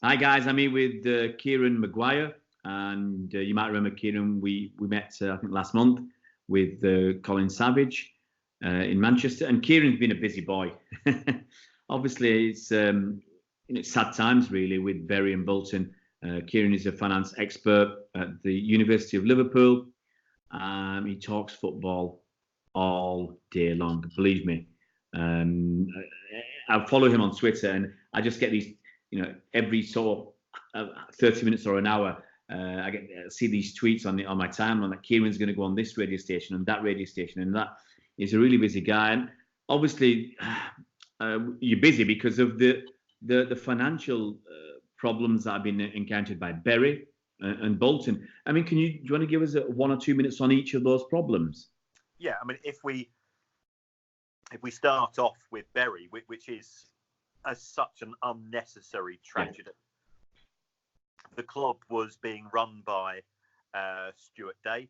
Hi guys, I'm here with Kieran Maguire, and you might remember Kieran. We met I think last month with Colin Savage in Manchester, and Kieran's been a busy boy. Obviously, it's sad times really with Bury and Bolton. Kieran is a finance expert at the University of Liverpool. He talks football all day long. Believe me. I follow him on Twitter, and I just get these, every sort of 30 minutes or an hour, I see these tweets on my timeline that Kieran's going to go on this radio station and that radio station, and that is a really busy guy. And obviously, you're busy because of the financial problems that have been encountered by Bury and Bolton. I mean, do you want to give us 1 or 2 minutes on each of those problems? Yeah, I mean, if we start off with Bury, which is such an unnecessary tragedy. Yeah. The club was being run by Stuart Day,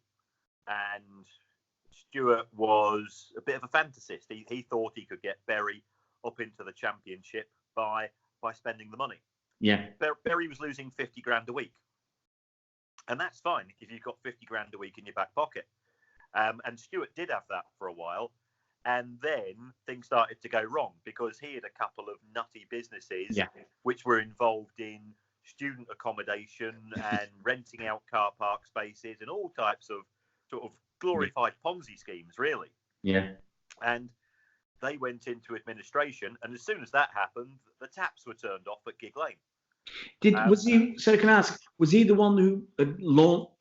and Stuart was a bit of a fantasist. He thought he could get Bury up into the Championship by spending the money. Yeah. Bury was losing 50 grand a week, and that's fine if you've got 50 grand a week in your back pocket. And Stuart did have that for a while. And then things started to go wrong because he had a couple of nutty businesses which were involved in student accommodation and renting out car park spaces and all types of sort of glorified Ponzi schemes, really. Yeah. And they went into administration, and as soon as that happened, the taps were turned off at Gig Lane. Was he? So can I ask? Was he the one who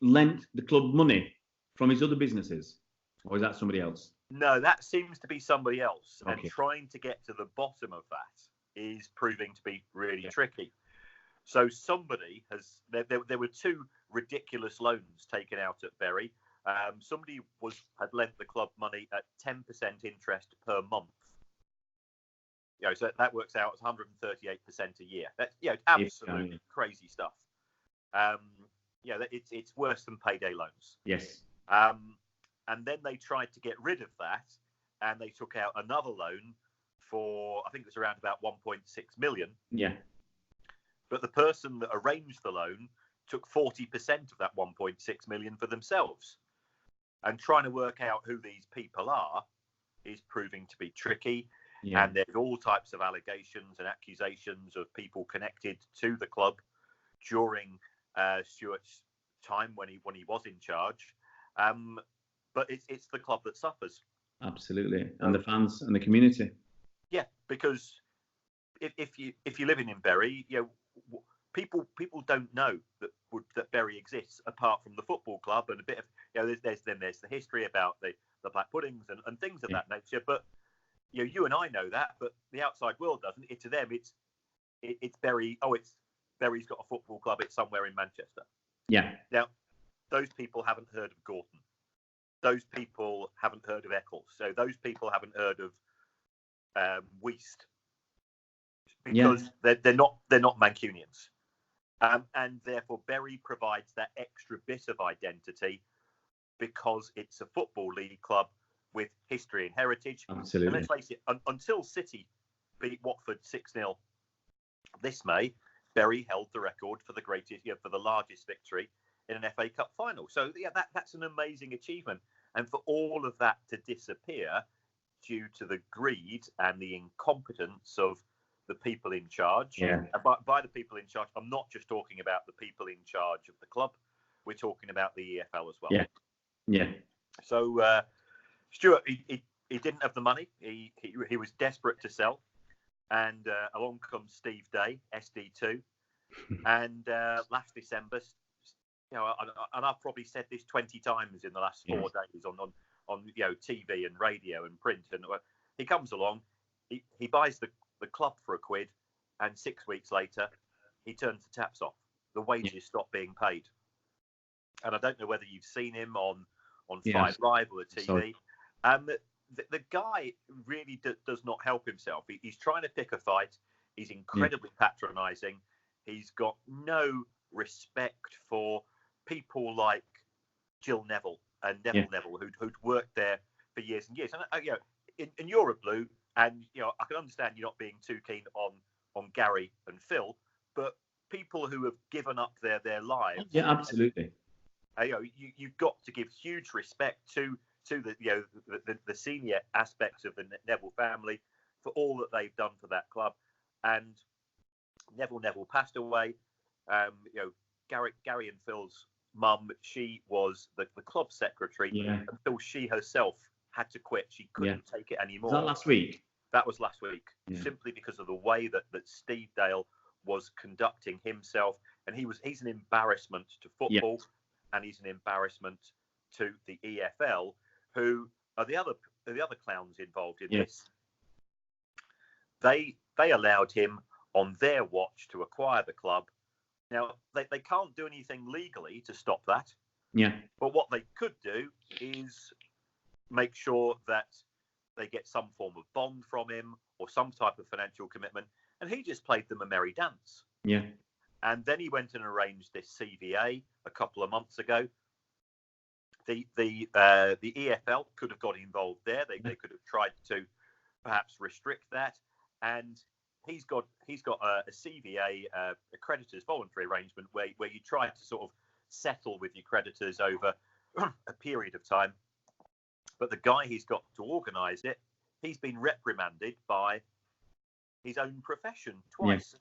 lent the club money from his other businesses, or is that somebody else? No, that seems to be somebody else. Okay. And trying to get to the bottom of that is proving to be really tricky. So somebody there were 2 ridiculous loans taken out at Bury. Somebody had lent the club money at 10% interest per month. So that works out as 138% a year. That's absolutely crazy stuff. It's worse than payday loans. Yes. And then they tried to get rid of that, and they took out another loan for, I think it was around about 1.6 million. Yeah. But the person that arranged the loan took 40% of that 1.6 million for themselves. And trying to work out who these people are is proving to be tricky. Yeah. And there's all types of allegations and accusations of people connected to the club during Stuart's time when he was in charge. But it's the club that suffers. Absolutely, and the fans and the community. Yeah, because if you're living in Bury, people don't know that Bury exists apart from the football club and a bit of there's the history about the Black Puddings and things of that nature. But you and I know that, but the outside world doesn't. To them, it's Bury. Oh, Bury's got a football club. It's somewhere in Manchester. Yeah. Now, those people haven't heard of Gorton. Those people haven't heard of Eccles. So those people haven't heard of Weast because they're not Mancunians, and therefore Bury provides that extra bit of identity because it's a football league club with history and heritage. Absolutely. And let's face it, until City beat Watford 6-0 this May, Bury held the record for the largest victory in an FA Cup final. So that's an amazing achievement. And for all of that to disappear due to the greed and the incompetence of the people in charge. Yeah. And by the people in charge, I'm not just talking about the people in charge of the club. We're talking about the EFL as well. Yeah. Yeah. So Stuart, he didn't have the money. He was desperate to sell. And along comes Steve Day, SD2. And last December, and I've probably said this 20 times in the last 4 days on TV and radio and print. And he comes along, he buys the club for £1, and 6 weeks later, he turns the taps off. The wages stop being paid. And I don't know whether you've seen him on Five Live or the TV. The guy really does not help himself. He's trying to pick a fight. He's incredibly patronising. He's got no respect for people like Jill Neville and Neville, who'd worked there for years and years. And you're a Blue, and I can understand you not being too keen on Gary and Phil, but people who have given up their lives. Yeah, absolutely. You've got to give huge respect to the senior aspects of the Neville family for all that they've done for that club. And Neville passed away. Gary and Phil's mum, she was the club secretary until she herself had to quit. She couldn't take it anymore. Was that last week? That was last week, simply because of the way that Steve Dale was conducting himself, and he's an embarrassment to football, and he's an embarrassment to the EFL, who are the other clowns involved in this. They allowed him on their watch to acquire the club. Now they can't do anything legally to stop that. Yeah. But what they could do is make sure that they get some form of bond from him or some type of financial commitment. And he just played them a merry dance. Yeah. And then he went and arranged this CVA a couple of months ago. The EFL could have got involved there. They could have tried to perhaps restrict that. And he's got a CVA, a creditors voluntary arrangement, where you try to sort of settle with your creditors over a period of time. But the guy he's got to organise it, he's been reprimanded by his own profession twice.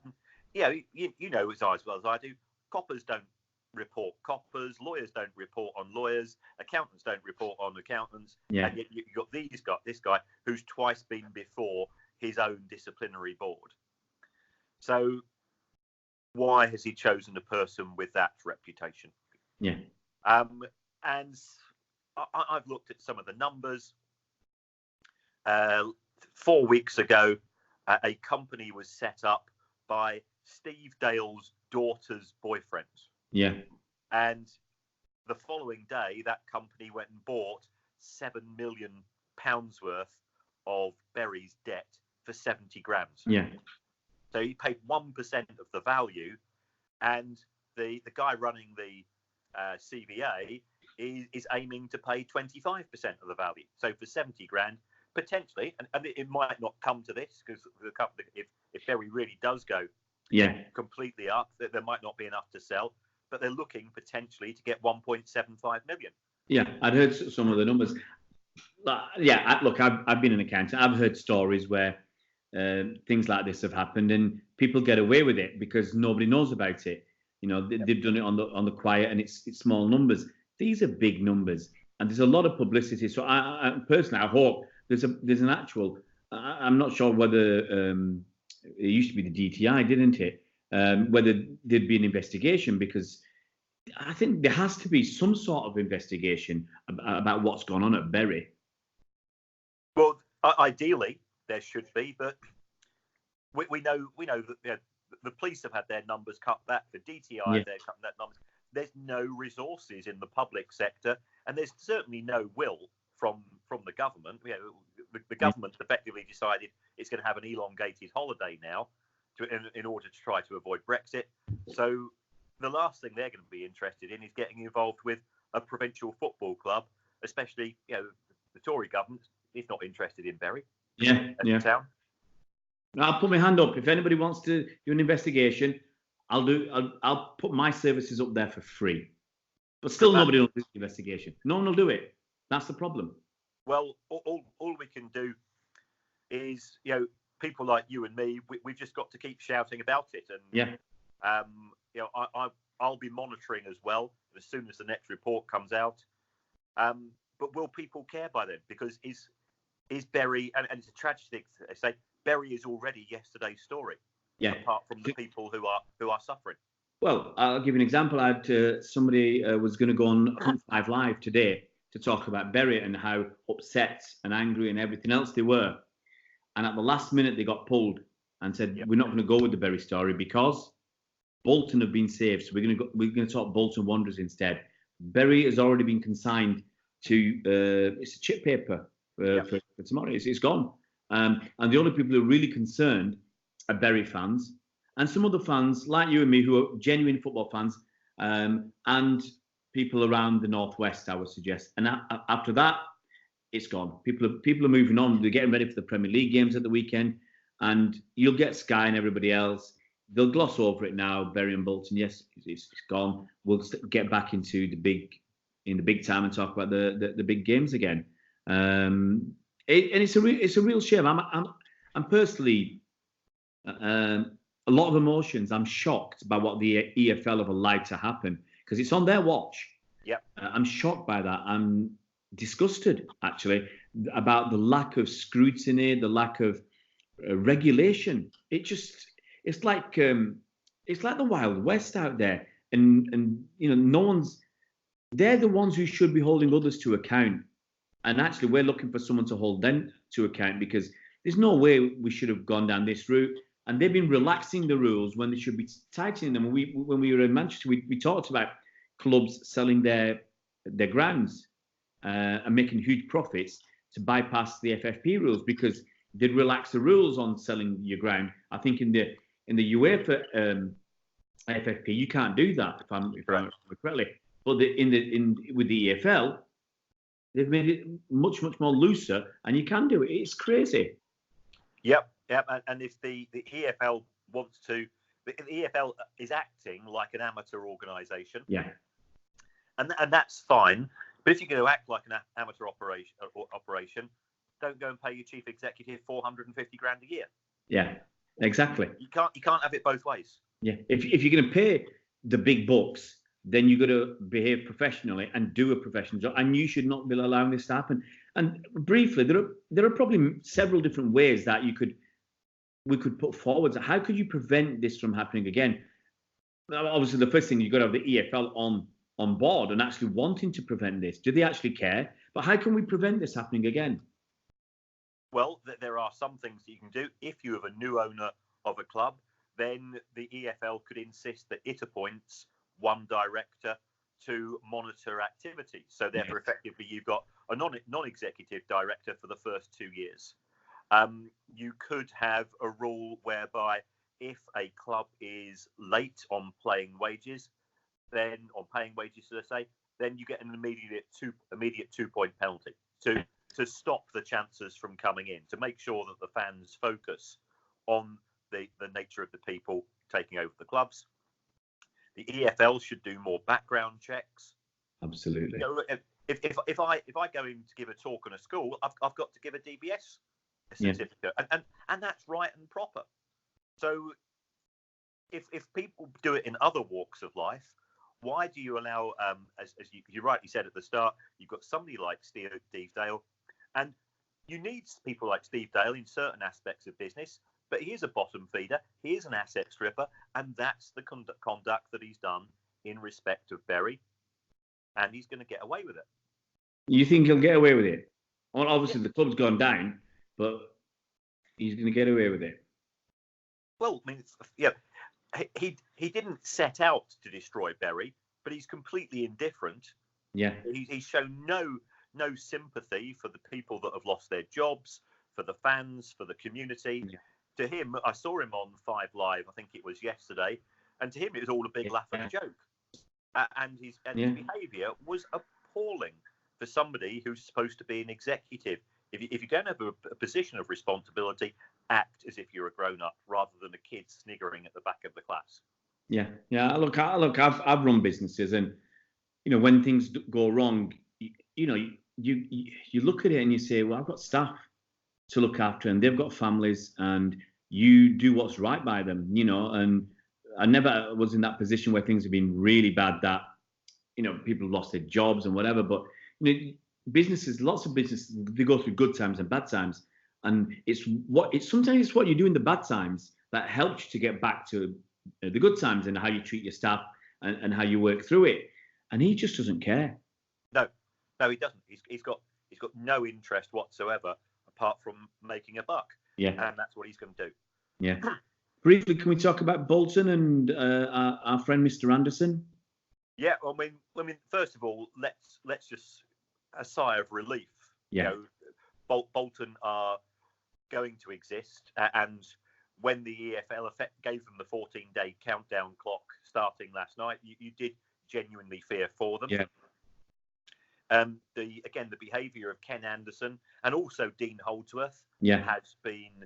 Yeah. And, you know as well as I do, coppers don't report coppers, lawyers don't report on lawyers, accountants don't report on accountants. Yeah. And yet you've got this guy who's twice been before his own disciplinary board. So why has he chosen a person with that reputation? Yeah. And I've looked at some of the numbers. 4 weeks ago, a company was set up by Steve Dale's daughter's boyfriend. Yeah. And the following day, that company went and bought £7 million worth of Bury's debt for 70 grand. Yeah. So he paid 1% of the value, and the guy running the CVA is aiming to pay 25% of the value. So for 70 grand, potentially, and it might not come to this, because if Bury really does go completely up, there might not be enough to sell, but they're looking potentially to get 1.75 million. Yeah, I'd heard some of the numbers. Look, I've been an accountant. I've heard stories where things like this have happened, and people get away with it because nobody knows about it. You know, they've done it on the quiet, and it's small numbers. These are big numbers, and there's a lot of publicity. So I personally, I hope there's an actual. I'm not sure whether it used to be the DTI, didn't it? Whether there'd be an investigation, because I think there has to be some sort of investigation about what's gone on at Bury. Well, ideally there should be, but we know that the police have had their numbers cut back. The DTI they're cutting that numbers. There's no resources in the public sector, and there's certainly no will from the government. The government's effectively decided it's going to have an elongated holiday now in order to try to avoid Brexit. So the last thing they're going to be interested in is getting involved with a provincial football club, especially the Tory government is not interested in Bury. Town. I'll put my hand up if anybody wants to do an investigation. I'll put my services up there for free, but still nobody will do the investigation. No one will do it. That's the problem. Well, all we can do is, people like you and me, we've just got to keep shouting about it. And I'll be monitoring as well as soon as the next report comes out. But will people care by then? Because is Bury, and it's a tragedy to say, Bury is already yesterday's story. Yeah. Apart from the people who are suffering. Well, I'll give you an example. I had somebody was going to go on Hunt 5 Live today to talk about Bury and how upset and angry and everything else they were. And at the last minute, they got pulled and said, we're not going to go with the Bury story because Bolton have been saved. So we're going to talk Bolton Wanderers instead. Bury has already been consigned to it's a chip paper for tomorrow. It's gone. And the only people who are really concerned are Bury fans and some other fans like you and me who are genuine football fans, and people around the northwest, I would suggest. And after that, it's gone. People are moving on. They're getting ready for the Premier League games at the weekend, and you'll get Sky and everybody else they'll gloss over it now. Bury and Bolton, yes, it's gone. We'll get back into the big time and talk about the big games again. And it's a real shame. I'm personally a lot of emotions. I'm shocked by what the EFL have allowed to happen because it's on their watch. Yep. I'm shocked by that. I'm disgusted actually about the lack of scrutiny, the lack of regulation. It's like the Wild West out there, and no one's. They're the ones who should be holding others to account, and actually we're looking for someone to hold them to account because there's no way we should have gone down this route. And they've been relaxing the rules when they should be tightening them. When we were in Manchester, we talked about clubs selling their grounds and making huge profits to bypass the FFP rules because they'd relax the rules on selling your ground. I think in the UEFA FFP you can't do that if I remember correctly. But with the EFL, they've made it much more looser, and you can do it. It's crazy. Yep. And if the EFL wants to, the EFL is acting like an amateur organisation. Yeah. And that's fine. But if you're going to act like an amateur operation, don't go and pay your chief executive $450,000 a year. Yeah, exactly. You can't have it both ways. Yeah. If you're going to pay the big bucks, then you've got to behave professionally and do a professional job. And you should not be allowing this to happen. And briefly, there are probably several different ways that we could put forward. How could you prevent this from happening again? Obviously, the first thing you've got to have the EFL on board and actually wanting to prevent this. Do they actually care? But how can we prevent this happening again? Well, there are some things that you can do. If you have a new owner of a club, then the EFL could insist that it appoints one director to monitor activity. So therefore, effectively, you've got a non-executive director for the first 2 years. You could have a rule whereby if a club is late on paying wages, then you get an immediate 2-point penalty to stop the chances from coming in, to make sure that the fans focus on the nature of the people taking over the clubs. The EFL should do more background checks. Absolutely. If I go in to give a talk in a school, I've got to give a DBS certificate, and that's right and proper. So if people do it in other walks of life, why do you allow, as you rightly said at the start, you've got somebody like Steve Dale, and you need people like Steve Dale in certain aspects of business, but he is a bottom feeder, he is an asset stripper, and that's the conduct that he's done in respect of Bury, and he's going to get away with it. You think he'll get away with it? Well, obviously the club's gone down, but he's going to get away with it. Well, I mean, he didn't set out to destroy Bury, but he's completely indifferent. Yeah, he's shown no sympathy for the people that have lost their jobs, for the fans, for the community. Yeah. To him, I saw him on 5 Live, I think it was yesterday, and to him it was all a big laugh and a joke. And his behaviour was appalling for somebody who's supposed to be an executive. If you don't have a position of responsibility, act as if you're a grown-up rather than a kid sniggering at the back of the class. Yeah. Look, I've run businesses, and when things go wrong, you look at it and you say, well, I've got staff to look after, and they've got families, and you do what's right by them, and I never was in that position where things have been really bad that, people have lost their jobs and whatever. But, businesses, lots of businesses, they go through good times and bad times. And sometimes it's what you do in the bad times that helps you to get back to the good times, and how you treat your staff and how you work through it. And he just doesn't care. No, he doesn't. He's got no interest whatsoever apart from making a buck. Yeah. And that's what he's going to do. Yeah. Briefly, can we talk about Bolton and our friend Mr. Anderson? Yeah, I mean, first of all, let's just a sigh of relief. Yeah. Bolton are going to exist, and when the EFL gave them the 14-day countdown clock starting last night, you did genuinely fear for them. Yeah. The behaviour of Ken Anderson and also Dean Holdsworth has been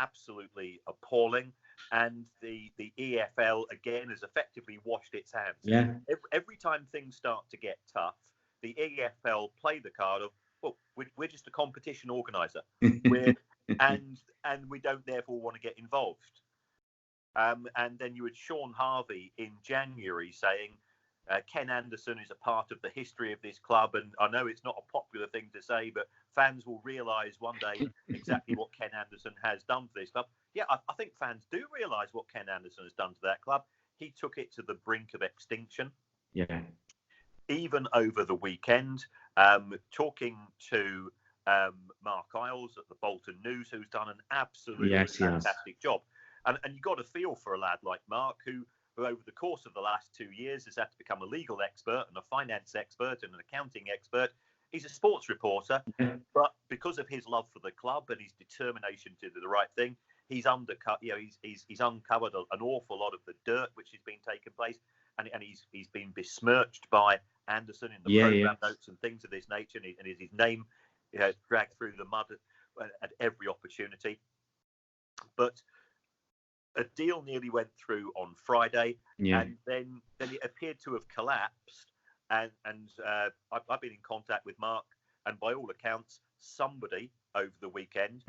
absolutely appalling. And the EFL, again, has effectively washed its hands. Yeah. Every time things start to get tough, the EFL play the card of, well, we're just a competition organizer. And we don't therefore want to get involved. And then you had Sean Harvey in January saying, Ken Anderson is a part of the history of this club. And I know it's not a popular thing to say, but fans will realise one day exactly what Ken Anderson has done for this club. Yeah, I think fans do realise what Ken Anderson has done to that club. He took it to the brink of extinction. Yeah. Even over the weekend, talking to Mark Isles at the Bolton News, who's done an absolutely fantastic job. And you got a feel for a lad like Mark, who over the course of the last 2 years has had to become a legal expert and a finance expert and an accounting expert. He's a sports reporter, but because of his love for the club and his determination to do the right thing, he's uncovered an awful lot of the dirt which has been taking place, and he's been besmirched by Anderson in the program notes and things of this nature, and his name dragged through the mud at every opportunity. But a deal nearly went through on Friday, and then it appeared to have collapsed. And I've been in contact with Mark, and by all accounts, somebody over the weekend,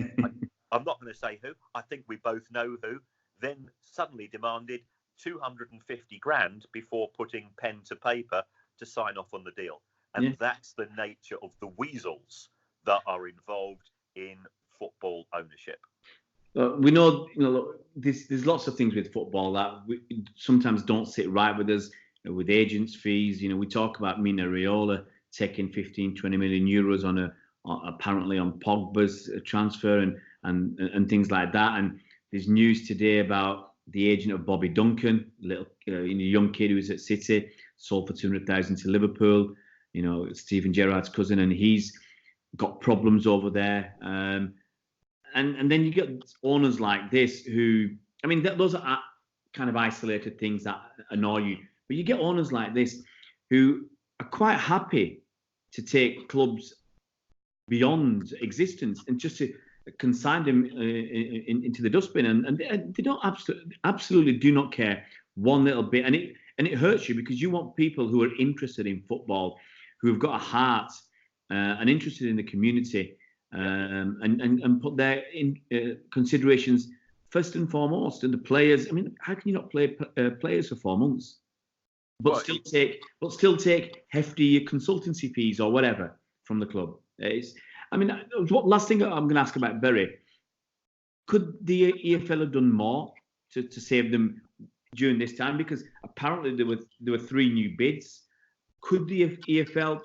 I'm not going to say who, I think we both know who, then suddenly demanded 250 grand before putting pen to paper to sign off on the deal. And that's the nature of the weasels that are involved in football ownership. We know, there's lots of things with football that sometimes don't sit right with us, with agents' fees. We talk about Mina Raiola taking 15, 20 million euros apparently on Pogba's transfer and things like that. And there's news today about the agent of Bobby Duncan, little young kid who was at City, sold for 200,000 to Liverpool. Steven Gerrard's cousin, and he's got problems over there. And then you get owners like this who, those are kind of isolated things that annoy you. But you get owners like this who are quite happy to take clubs beyond existence and just to consign them into the dustbin. And they don't absolutely do not care one little bit. And it hurts you, because you want people who are interested in football, who have got a heart and interested in the community, and put their considerations first and foremost. And the players, how can you not play players for 4 months, but still take hefty consultancy fees or whatever from the club? Last thing I'm going to ask about Bury, could the EFL have done more to save them during this time? Because apparently there were 3 new bids. Could the EFL?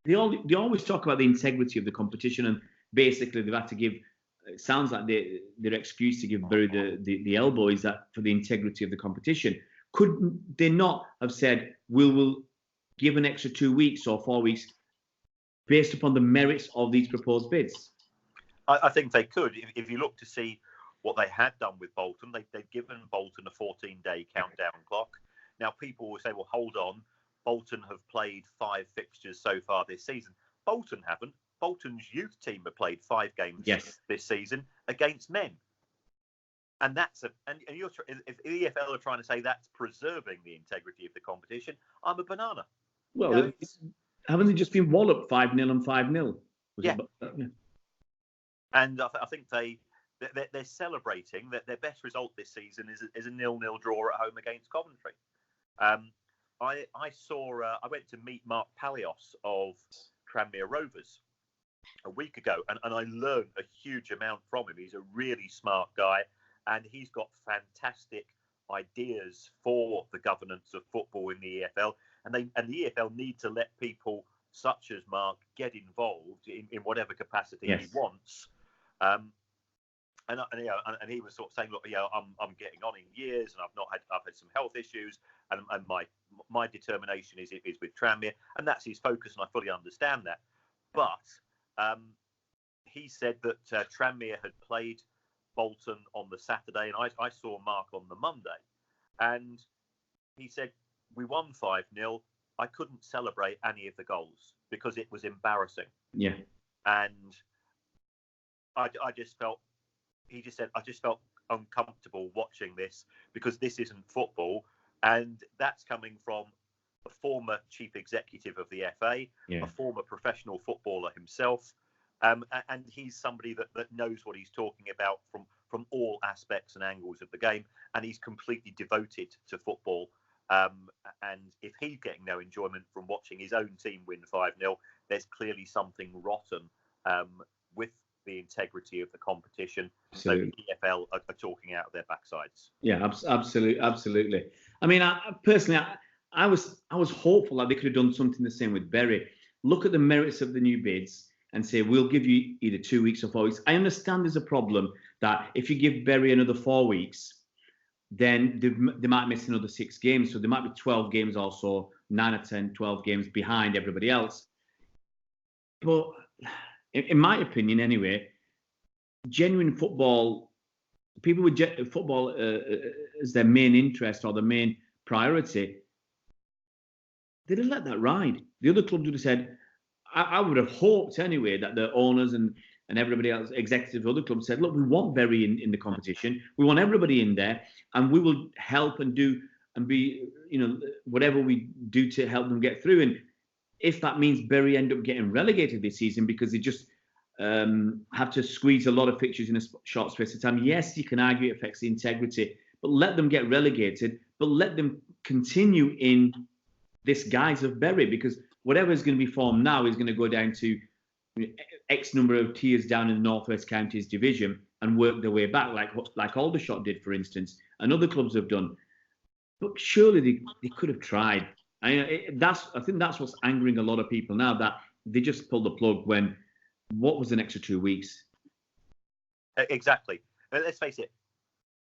They always talk about the integrity of the competition, and basically they've had to give. It sounds like their excuse to give Bury the elbow is that for the integrity of the competition. Could they not have said, we'll give an extra 2 weeks or 4 weeks based upon the merits of these proposed bids? I think they could. If you look to see what they had done with Bolton, they'd given Bolton a 14-day countdown clock. Now, people will say, well, hold on. Bolton have played 5 fixtures so far this season. Bolton haven't. Bolton's youth team have played 5 games this season against men. And if the EFL are trying to say that's preserving the integrity of the competition, I'm a banana. Well, haven't they just been walloped 5-0 and 5-0? Yeah. And I think they're celebrating that their best result this season is a 0-0 draw at home against Coventry. I went to meet Mark Palios of Tranmere Rovers a week ago, and I learned a huge amount from him. He's a really smart guy, and he's got fantastic ideas for the governance of football in the EFL. And the EFL need to let people such as Mark get involved in whatever capacity he wants. And he was sort of saying, look, I'm getting on in years, and I've had some health issues, and my determination is with Tranmere, and that's his focus, and I fully understand that. But he said that Tranmere had played Bolton on the Saturday, and I saw Mark on the Monday, and he said, we won 5-0. I couldn't celebrate any of the goals because it was embarrassing. Yeah. And I just felt he just said, I just felt uncomfortable watching this because this isn't football. And that's coming from a former chief executive of the FA, a former professional footballer himself. And he's somebody that knows what he's talking about from all aspects and angles of the game. And he's completely devoted to football. And if he's getting no enjoyment from watching his own team win 5-0, there's clearly something rotten with the integrity of the competition. Absolutely. So the EFL are talking out of their backsides. Yeah, absolutely. I mean, personally, I was hopeful that they could have done something the same with Bury. Look at the merits of the new bids and say, we'll give you either 2 weeks or 4 weeks. I understand there's a problem that if you give Bury another 4 weeks, then they might miss another 6 games. So there might be 12 games also, 9 or 10, 12 games behind everybody else. But in my opinion, anyway, genuine football, people with football as their main interest or their main priority, they didn't let that ride. The other clubs would have said, I would have hoped anyway that the owners and everybody else, executives of other clubs said, look, we want Bury in the competition. We want everybody in there, and we will help and do and be, whatever we do to help them get through. And if that means Bury end up getting relegated this season because they just have to squeeze a lot of fixtures in a short space of time, yes, you can argue it affects the integrity, but let them get relegated, but let them continue in this guise of Bury, because whatever is going to be formed now is going to go down to X number of tiers down in the North West Counties division and work their way back, like Aldershot did, for instance, and other clubs have done. But surely they could have tried. I think that's what's angering a lot of people now, that they just pulled the plug when what was an extra 2 weeks? Exactly. Let's face it,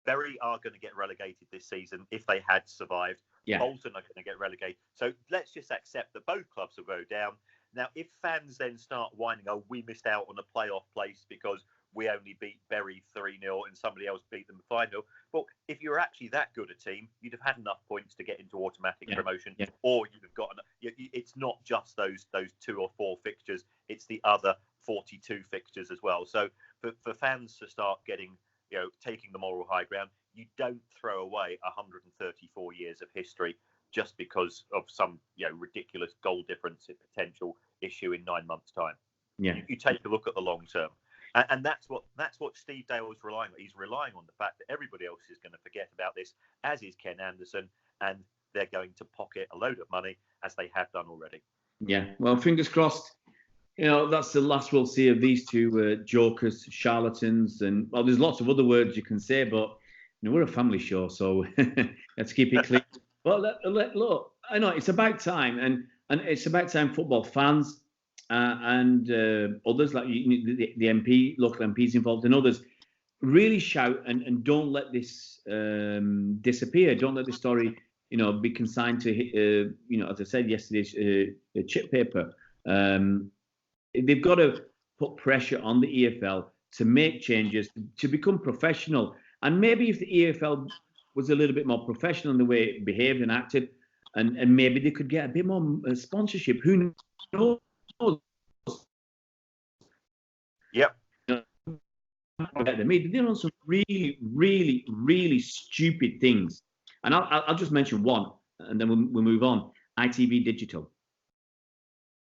Bury are going to get relegated this season if they had survived. Yeah. Bolton are going to get relegated. So let's just accept that both clubs will go down. Now, if fans then start whining, oh, we missed out on a playoff place because we only beat Bury 3-0 and somebody else beat them 5-0. Well, if you're actually that good a team, you'd have had enough points to get into automatic promotion, or you'd have gotten. It's not just those 2 or 4 fixtures; it's the other 42 fixtures as well. So for fans to start getting, taking the moral high ground, you don't throw away 134 years of history just because of some ridiculous goal difference in potential issue in 9 months' time. Yeah, you take a look at the long term. And that's what Steve Dale is relying on. He's relying on the fact that everybody else is going to forget about this, as is Ken Anderson, and they're going to pocket a load of money, as they have done already. Yeah, well, fingers crossed. That's the last we'll see of these two jokers, charlatans, and well, there's lots of other words you can say, but we're a family show, so let's keep it clean. Well, look, I know it's about time, and it's about time football fans and others like the MP, local MPs involved, and others really shout and don't let this disappear. Don't let this story, be consigned to, as I said yesterday, chip paper. They've got to put pressure on the EFL to make changes, to become professional. And maybe if the EFL was a little bit more professional in the way it behaved and acted, and maybe they could get a bit more sponsorship. Who knows? Yep. They've done some really, really, really stupid things. And I'll just mention one, and then we'll move on. ITV Digital.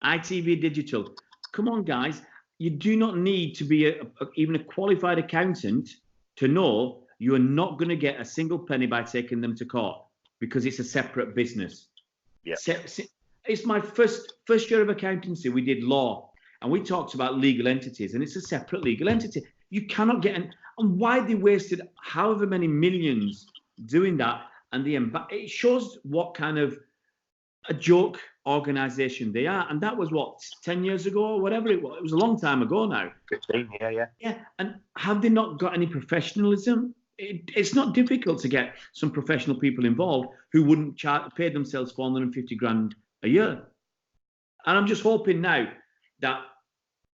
ITV Digital. Come on, guys. You do not need to be even a qualified accountant to know you are not going to get a single penny by taking them to court, because it's a separate business. Yeah. It's my first year of accountancy. We did law, and we talked about legal entities, and it's a separate legal entity. You cannot get and why they wasted however many millions doing that, and it shows what kind of a joke organisation they are. And that was 10 years ago or whatever it was. It was a long time ago now. 15, yeah. Yeah, and have they not got any professionalism? It's not difficult to get some professional people involved who wouldn't pay themselves 450 grand a year. And I'm just hoping now that,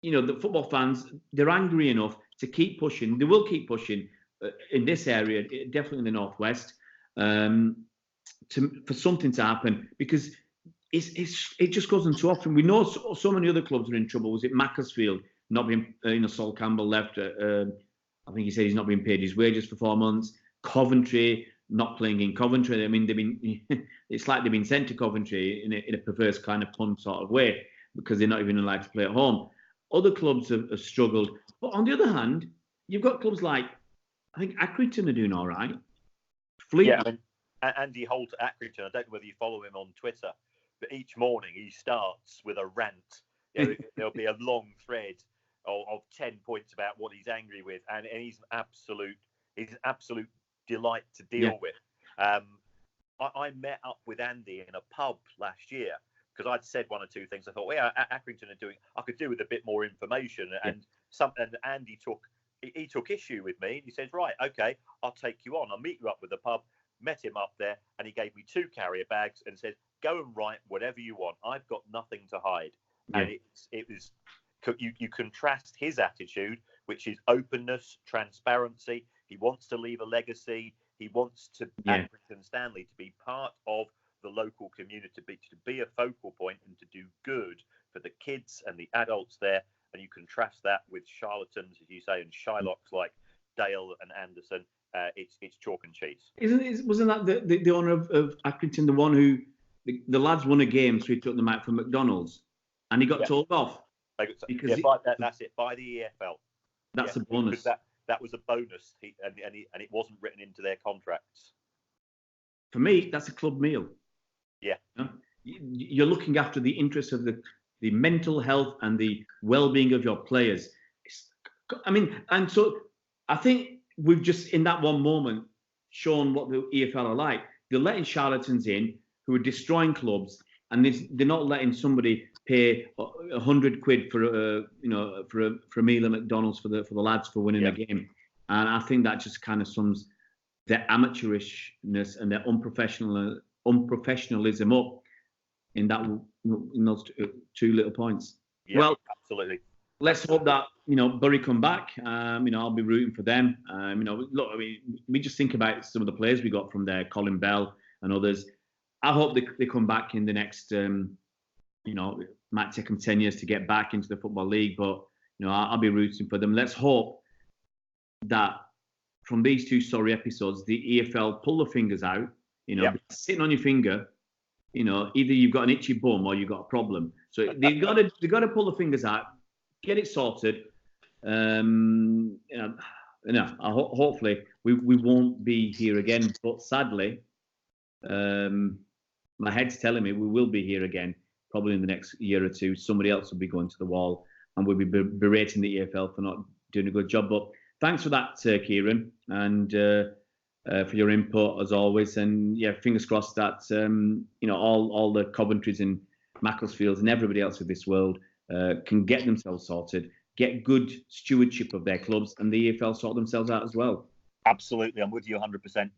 the football fans, they're angry enough to keep pushing. They will keep pushing in this area, definitely in the Northwest, for something to happen, because it just goes on too often. We know so many other clubs are in trouble. Was it Macclesfield not being, Sol Campbell left? I I think he said he's not been paid his wages for 4 months. Coventry, not playing in Coventry. I mean, it's like they've been sent to Coventry in a perverse kind of pun sort of way, because they're not even allowed to play at home. Other clubs have struggled. But on the other hand, you've got clubs like, I think Accrington are doing all right. Fleet. Yeah, I mean, Andy Holt at Accrington, I don't know whether you follow him on Twitter, but each morning he starts with a rant. You know, there'll be a long thread of 10 points about what he's angry with, and he's an absolute delight to deal with. I met up with Andy in a pub last year because I'd said one or two things. I thought, well, yeah, Accrington are doing. I could do with a bit more information, and Andy took issue with me. He says, right, okay, I'll take you on. I'll meet you up with the pub. Met him up there, and he gave me 2 carrier bags and said, go and write whatever you want. I've got nothing to hide. Yeah. And it was. You contrast his attitude, which is openness, transparency. He wants to leave a legacy. He wants to Accrington Stanley to be part of the local community, to be a focal point and to do good for the kids and the adults there. And you contrast that with charlatans, as you say, and Shylocks like Dale and Anderson. It's chalk and cheese. Wasn't that the owner of Accrington, the one who the lads won a game, so he took them out for McDonald's, and he got told off? Because that's it, by the EFL. That's a bonus. That was a bonus, and it wasn't written into their contracts. For me, that's a club meal. Yeah. You know? You're looking after the interests of the mental health and the well-being of your players. And so I think we've just, in that one moment, shown what the EFL are like. They're letting charlatans in who are destroying clubs, and they're not letting somebody pay £100 for a meal at McDonald's for the lads for winning a game. And I think that just kind of sums their amateurishness and their unprofessionalism up in those 2 little points. Yeah, well, absolutely. Let's hope that Bury come back. I'll be rooting for them. Look, I mean, we just think about some of the players we got from there, Colin Bell and others. I hope they come back in the next. It might take them 10 years to get back into the Football League, but I'll be rooting for them. Let's hope that from these 2 sorry episodes, the EFL pull the fingers out. Sitting on your finger, either you've got an itchy bum or you've got a problem. So they've got to pull the fingers out, get it sorted. Hopefully we won't be here again, but sadly, my head's telling me we will be here again. Probably in the next year or 2, somebody else will be going to the wall and we'll be berating the EFL for not doing a good job. But thanks for that, Kieran, and for your input as always. And fingers crossed that all the Coventrys and Macclesfields and everybody else of this world can get themselves sorted, get good stewardship of their clubs, and the EFL sort themselves out as well. Absolutely, I'm with you 100%.